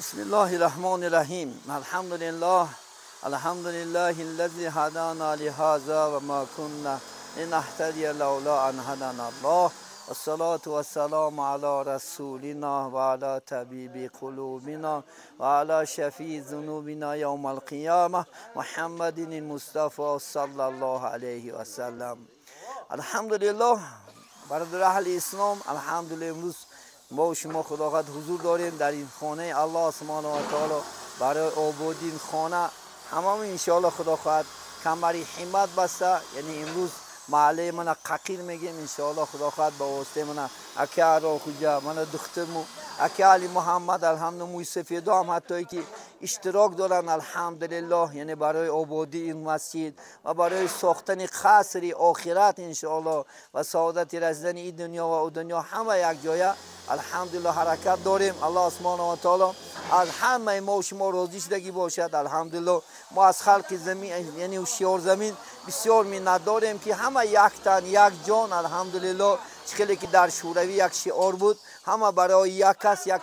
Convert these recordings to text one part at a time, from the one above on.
بسم الله الرحمن الرحیم. الحمد لله الذي هدانا لهذا وما كنا لنهتدي لولا ان هدانا الله والصلاة والسلام على رسولنا وعلى طبيب قلوبنا وعلى شفيع ذنوبنا يوم القيامة محمد المصطفى صلى الله عليه وسلم. الحمدلله برادر اهل اسلام، الحمدلله امروز ما و شما خداوند حضور داریم در این خانه الله سبحانه و تعالی. برای آباد این خانه همه انشاءالله خدا خواهد کمری همت بسته. یعنی امروز محله من ققیر میگیم انشاءالله خدا خواهد با واسطه من اکی را خوجا من دخترمو اکی علی محمد الحمدلله سفیدا هم حتی که اشتراک دارن الحمدلله، یعنی برای آبادی این مسجد و برای ساختن قصر آخرت انشاءالله و سعادت رسیدن این دنیا و اون دنیا همه یک جایه الحمدلله حرکت داریم. الله سبحانه و تعالی از همه ما و شما راضی شدگی باشد. الحمدلله ما از خلق زمین یعنی هوشیار زمین بسیار منت داریم که همه یک تن یک جان. الحمدلله چخیلی که در شوروی یک شعار بود، همه برای یک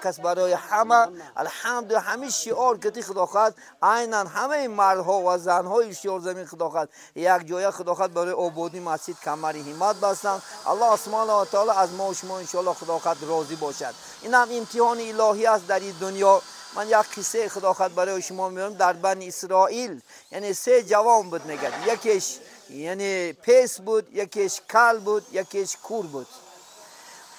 کس برای همه. الحمدلله همه شعار که خدا خواهد عیناً همه مردها و زنهای هوشیار زمین خدا خواهد یک جای خدا خواهد برای آبادی مسجد کمری همت بستند. الله سبحانه و تعالی از ما و شما ان شاء الله خدا خواهد راضی باشد. این هم امتحان الهی است در این دنیا. من یک قصه خدا خواهد برای شما میگم. در بنی اسرائیل یعنی 3 جوان بود میگه، یکیش یعنی پیس بود، یکیش کل بود، یکیش کور بود.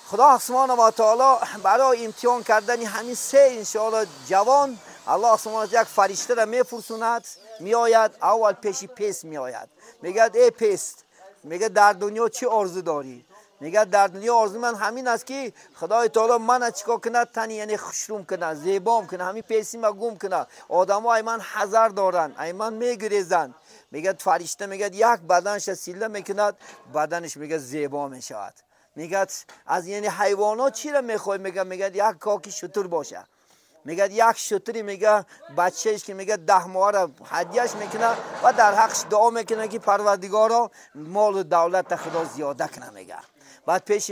خدا سبحانه و تعالی برای امتحان کردن همین 3 انشاءالله جوان الله سبحانه یک فرشته را میفرستند. میآید اول پیش پیس میآید، میگه ای پیس، میگه در دنیا چی آرزو داری؟ میگه در دنیا آرزو من همین است که خدای تعالی من چیکار کنه، تنی یعنی خوشروم کنه، زیبام کنه، همین پیسی ما گم کنه. آدم‌ها ای من حذر دارن، ای من میگریزن. میگه فرشته میگه یک بدنش سیله میکند، بدنش میگه زیبا میشود. میگه از یعنی حیوانات چی را میخوای؟ میگه یک کاکی شتر باشه. میگه یک شتری میگه بچهش که میگه 10 ماه را هدیهش میکنه و در حقش دعا میکنه که پروردگارا مال و دولت خدا زیاده کنه. میگه بعد پیش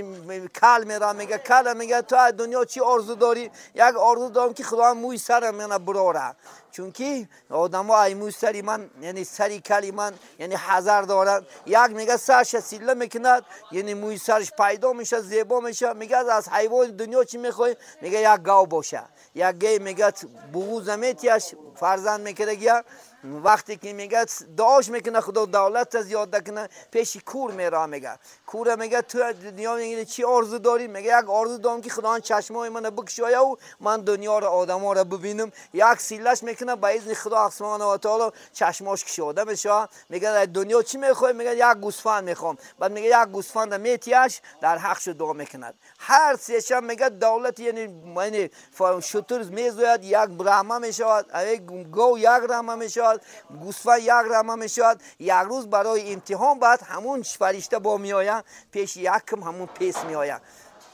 کل میره، میگه کل میگه تو از دنیا چی آرزو داری؟ یک آرزو دارم که خدا موی سرم منه براره، چون که آدم‌ها ای موی سری من یعنی سری کلی من یعنی حذر دارن. یک میگه سرش سیله میکند یعنی موی سرش پیدا میشه، زیبا میشه. میگه از حیوان دنیا چی میخوای؟ میگه یک گاو باشه. یک گاو میگه بوغوز میتیش فرزند میکنه گیا. وقتی که میگه دعاش میکنه خدا دولت زیاده کنه، پیش کور میره. میگه کور میگه تو دنیا میگه چی آرزو داری؟ میگه یک آرزو دارم که خدا چشمای من بکشایه و من دنیا رو آدما رو ببینم. یک سیلش میکنه با اذن خدا سبحانه و تعالی چشماش کشوده میشه. میگه دنیا چی میخوای؟ میگه یک گوسفند میخوام. بعد میگه یک گوسفند میتیش در حقش دعا میکند. هر سیش میگه دولت یعنی شتر میزوید یک برهمه میشود، گو یک رحمه میشود، گوسفند یک رحمه میشود. یک روز برای امتحان بعد همون فرشته با میآید پیش یکم همون پیس میآید،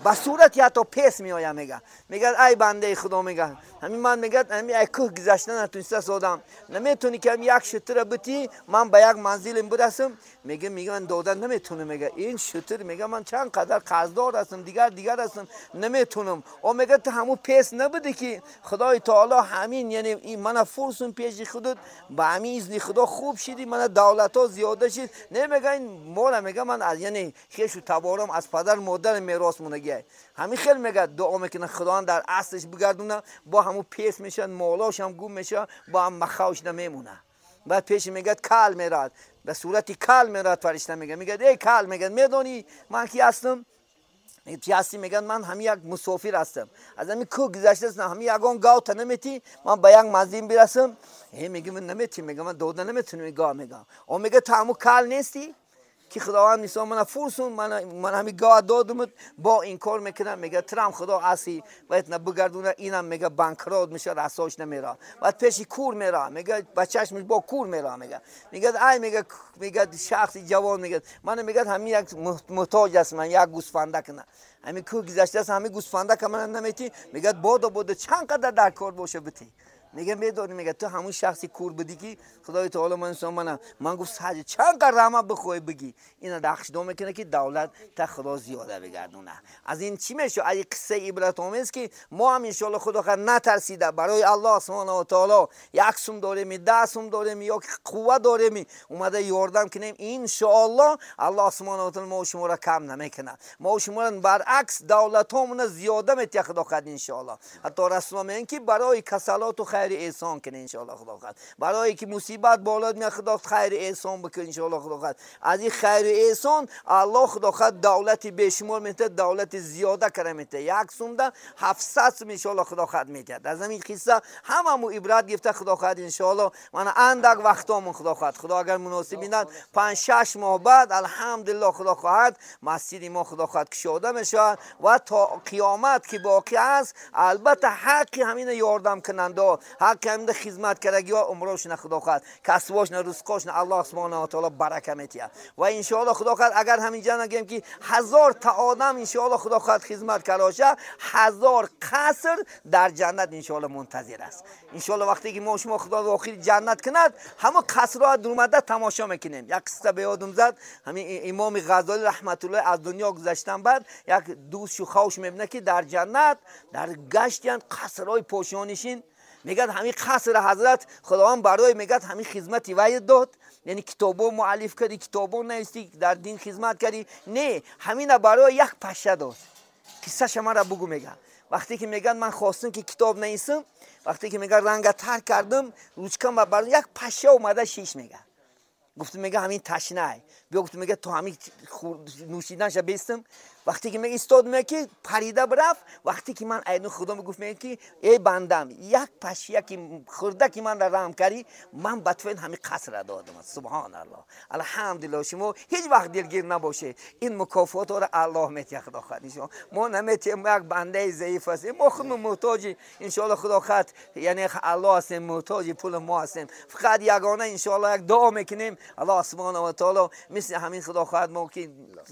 با صورت یا تو پیس میآید. میگه ای بنده خدا، میگه همین من میگه همین ای که گذشته نتونسته سادم نمیتونی که یک شتر بتی من به یک منزل برسم. میگه من دادن نمیتونه. میگه این شتر میگه من چند قدر قرضدار هستم، دیگر هستم نمیتونم. او میگه تو همون پیس نبودی که خدای تعالی همین یعنی این من فرسون پیش خودت با همین اذن خدا خوب شدی، من دولت ها زیاده شد. نمیگه این مولا میگه من از یعنی خیش و تبارم از پدر مادر میراث مونگه. همین خیلی میگه دعا میکنه خدا در اصلش بگردونه، با همون پیس میشن، مالاش هم گم میشه، با هم مخاوش نمیمونه. بعد پیش میگه کل میراد، به صورتی کل میراد. فرشته میگه ای کل، میگه میدونی من کی هستم؟ هستی؟ میگن من همین یک مسافر هستم، از همین کو گذشته هستم، همین یگان گاو تا نمیتی من به یک منزل برسم. میگه من نمیتی. میگه من دادن نمیتونم گاو. میگم او میگه تو همون کل نیستی که خداوند نیست من فرسون من همین گاه دادم با این کار میکنم. میگه ترام خدا اسی باید نبگردونه. اینم میگه بانکرات میشه، رساش نمیره. بعد پیش کور میره، میگه بچهش با کور میره. میگه ای میگه شخصی جوان میگه من میگه همین یک محتاج است، من یک گوسفنده کنه. همین کو گذشته است همین گوسفنده که من نمیتی. میگه بودو چند قدر در کار باشه بتی. میگه بدون، میگه تو همون شخصی کور بودی که خدای تعالی من گفت ساج چند قدر رحمت بخوای بگی اینا دخش دو میکنه که دولت تا خدا زیاده بگردونه. از این چی میشه؟ از قصه عبرت آمیز که ما هم ان شاء الله خدا خیر نترسیده برای الله سبحانه و تعالی یک سوم داریم، 10 سوم داریم یا قوت داریم اومده یاردم کنیم، ان شاء الله الله سبحانه و تعالی ما و شما را کم نمیکنه. ما و شما را برعکس دولتامون زیاده میتونه خدا خیر ان شاء الله. حتی رسول میگن که برای کسالات و خیر احسان کنه ان شاء الله خدا خیر. برای که مصیبت بالات میاد خدا خیر احسان بکنه ان شاء الله خدا خیر. از این خیر احسان الله خدا خیر دولت بیشمار میته، دولت زیاده کنه میته. یک سوم ده 700 سوم ان شاء الله خدا خیر میته. از همین قصه هممو عبرت گرفته خدا خیر ان شاء الله. من اندک وقتامون خدا خیر، خدا اگر مناسب بیناد 5-6 ماه بعد الحمدلله خدا خواهد مسجد ما خدا خواهد کشاده میشه و تا قیامت که باقی است البته حق همین یاردم کننده، حق همین خدمت کرگی ها عمرشون خدا خواهد کسباش نه رزقاش نه الله سبحانه و تعالی برکت میتیه. و ان شاء الله خدا خواهد اگر همینجا نگیم که 1000 تا آدم ان شاء الله خدا خواهد خدمت کراشه 1000 قصر در جنت ان شاء الله منتظر است. ان شاء الله وقتی که ما شما خدا داخل جنت کند همه قصرها درمده تماشا میکنیم. یک قصه به یادم زد، همین امام غزالی رحمت الله از دنیا گذشتن بعد یک دوست و خوش میبینه که در جنت در گشتن قصرهای پوشانشین، میگه همین قصر حضرت خداوند برای میگه همین خدمتی وای داد، یعنی کتابو مؤلف کردی، کتابو نوشتی، در دین خدمت کردی، نه همین برای یک پشه داد. قصه شما را بگو. میگه وقتی که میگن من خواستم که کتاب نویسم، وقتی که میگه رنگ تر کردم روچکم و برای یک پشه اومده شیش میگه گفتم میگه همین تشنه بیا، گفتم میگه تو همین نوشیدنش بیستم. وقتی که میگه استاد میگه که پریده برفت، وقتی که من عین خدا میگفت میگه که ای بندم یک پشیه که خورده که من را رحم کردی من بتوین همین قصر را دادم. سبحان الله الحمدلله. شما هیچ وقت دلگیر نباشه، این مکافات را الله میتیه خدا خواهد. ما نمیتیم یک بنده ضعیف هستیم، ما خودمون محتاجی ان شاء الله خدا خواهد، یعنی الله هستیم محتاج پول ما هستیم، فقط یگانه ان شاء الله یک دعا میکنیم الله سبحانه و تعالی مثل همین خدا خواهد ما که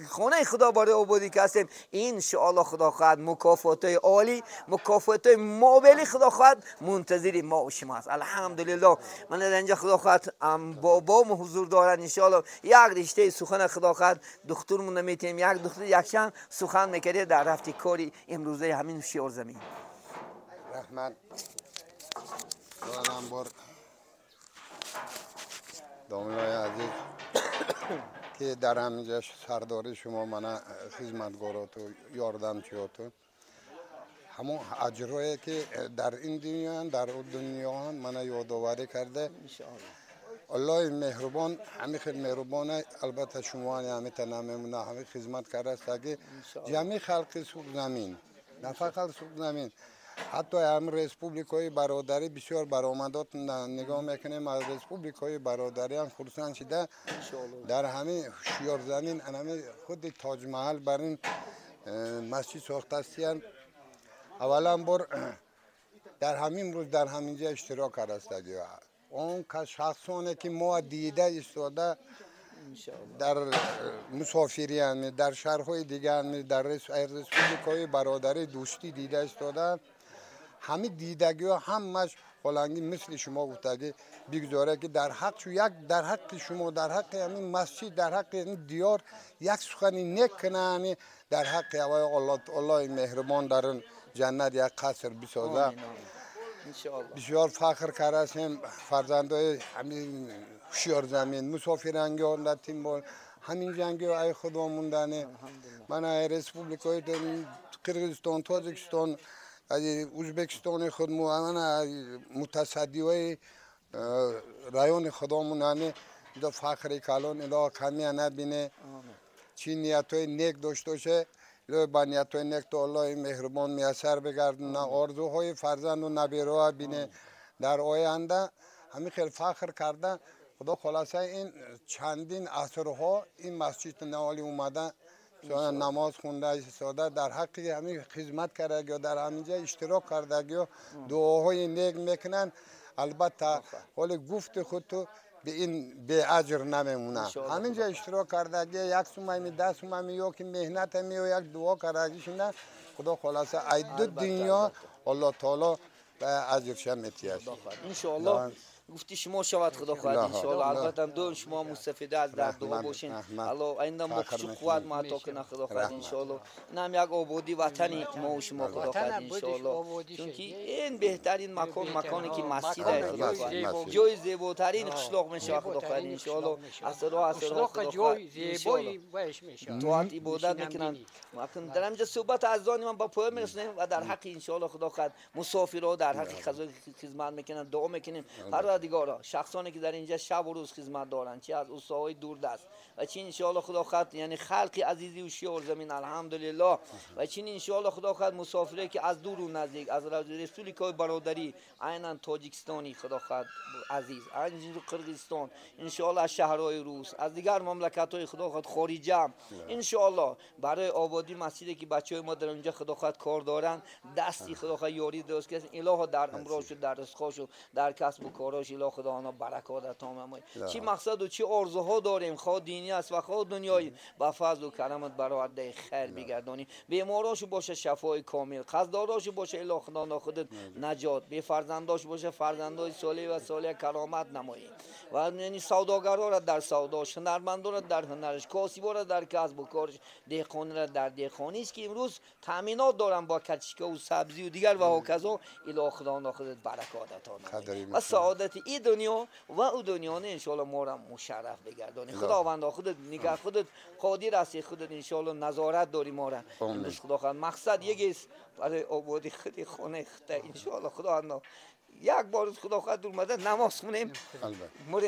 خانه خدا برای عبادی که هستیم ان شاء الله خدا خواهد مکافات عالی، مکافات مابلی خدا خواهد منتظر ما و شما است. الحمدلله. من در اینجا خدا خواهد بابام حضور دارن ان شاء الله یک رشته سخن خدا خواهد دکترمون نمیتیم یک دکتر یکشن سخن میکرده در رفتی کاری امروزه همین شیار زمین. رحمت دارم بر دامنای عزیز که در همینجا سرداری شما من خدمتگارات و یاردمچیاتون همون اجرایی که در این دنیا در اون دنیا هم من یادآوری کرده. الله مهربان همین خیلی مهربانه. البته شما همین تنممونه همین خدمت کرده است که جمعی خلق سوق زمین نه فقط سوق زمین، حتی هم ریسپوبلیکای برادری بسیار برآمدات نگاه میکنیم. از ریسپوبلیکای برادری هم خرسند شده در همین شیار زمین همین خود تاج محل بر این مسجد ساخته است. اولا بار در همین روز در همینجا اشتراک کرده است. اون که شخصانی که ما دیده ایستاده در مسافری در شهرهای دیگر در ریسپوبلیکای برادری دوستی دیده ایستاده، همین دیدگی ها همش فلانگی مثل شما گفتگی بگذاره که در حق در حق شما، در حق همین مسجد، در حق این دیار یک سخنی نیک کنه، در حق الله مهربان در جنت یک قصر بسازه. بسیار فخر کرده هستیم فرزندای همین شیار زمین مسافرانگی ها در تیم همین جنگی های خدا موندنه. من ریسپوبلیکای قرقیزستان، تاجیکستان، ازبکستان خودمو من متصدی های رایون خدامونانه دا فخر کلان الا کمی نبینه. چی نیت های نیک داشته باشه با نیت های نیک تو الله مهربان میسر بگردونه. آرزوهای فرزند و نبیرها بینه در آینده. همین خیلی فخر کرده خدا. خلاصه این چندین عصرها این مسجد نوالی اومده نماز خونده ایستاده در حق همین خدمت کرده یا در همینجا اشتراک کرده یا دعاهای نیک میکنن. البته حال گفت خود تو به این به اجر نمیمونه. همینجا اشتراک کرده یک سومه 10 سومه یا که مهنت می و یک دعا کرده خدا. خلاصه ای دو دنیا الله تعالی و اجرش میتیاش ان شاء الله گفتی شما شود خدا خواهد ان شاء الله. البته دو شما مستفیده از در دعا باشین. الله آینده ما خوش قوت ما عطا کنه خدا خواهد ان شاء الله. اینم یک آبادی وطنی ما و شما خدا خواهد ان شاء الله. چون این بهترین مکانی که مسجد است خدا خواهد. جای زیباترین قشلاق میشه خدا خواهد ان شاء الله. اثر خدا خواهد ان شاء الله. طاعت عبادت میکنن. ممکن در اینجا صحبت از آن من با پایان میرسونیم و در حق ان شاء الله خدا خواهد مسافرها در حق خدمت میکنن دعا میکنیم. دیگارا شخصانی که در اینجا شب و روز خدمت دارن، چه از اوستاهای دوردست و چه ان شاء الله خدا خواهد یعنی خلق عزیزی و شیور زمین الحمدلله و چه ان شاء الله خدا خواهد مسافری که از دور و نزدیک از رسپوبلیکای برادری عیناً تاجیکستانی خدا خواهد عزیز، عین قرقیزستان ان شاء الله، از شهرهای روس، از دیگر مملکت‌های خدا خواهد خارجی ان شاء الله برای آبادی مسجدی که بچه‌های ما در اونجا خدا خواهد کار دارن دستی خدا خواهد یاری درست کنه. الهی در امرش و در رزقش و در کسب و کاراش الهی خدا آنها برکات عطا فرمای. چی مقصد و چی آرزوها داریم خواه دینی است و خواه دنیایی با فضل و کرمت برای عده خیر بگردانی. بیماراش باشه شفای کامل، قصداراش باشه الهی خدا خودت نجات، بی فرزنداش باشه فرزندای صالح و صالح کرامت نمایی و یعنی سوداگرا را در سوداش، هنرمندا را در هنرش، کاسبا را در کسب و کارش، دهقان را در دهقانی است که امروز تامینات دارن با کچکا و سبزی و دیگر و هکذا الهی خدا خودت برکات عطا نمایی و سعادت این دنیا و او دنیا نه ان شاء الله ما را مشرف بگردانی. خداوند خودت نگاه خودت قادر هستی، خودت ان شاء الله نظارت داری ما را. خدا خواهد مقصد یکی است برای آبادی خودی خونه خطه ان شاء الله. خداوند یک بار خدا خواهد اومده نماز خونیم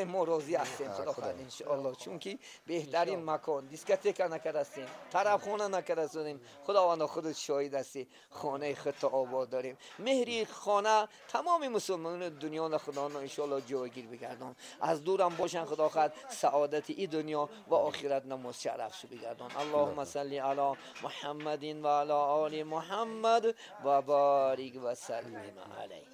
ما راضی هستیم خدا خواهد ان شاء الله. چون که بهترین مکان دیسکوتک نکردیم، طرف خونه نکردیم، خداوند خودت شاهد هستی خانه خودت آباد داریم. مهری خانه تمام مسلمانان دنیا خدا ان شاء الله جایگیر بگردان، از دورم باشن خدا خواهد سعادت این دنیا و آخرت نماز شرف شو بگردان. اللهم صل علی محمد و علی آل محمد و بارک و سلم علیه.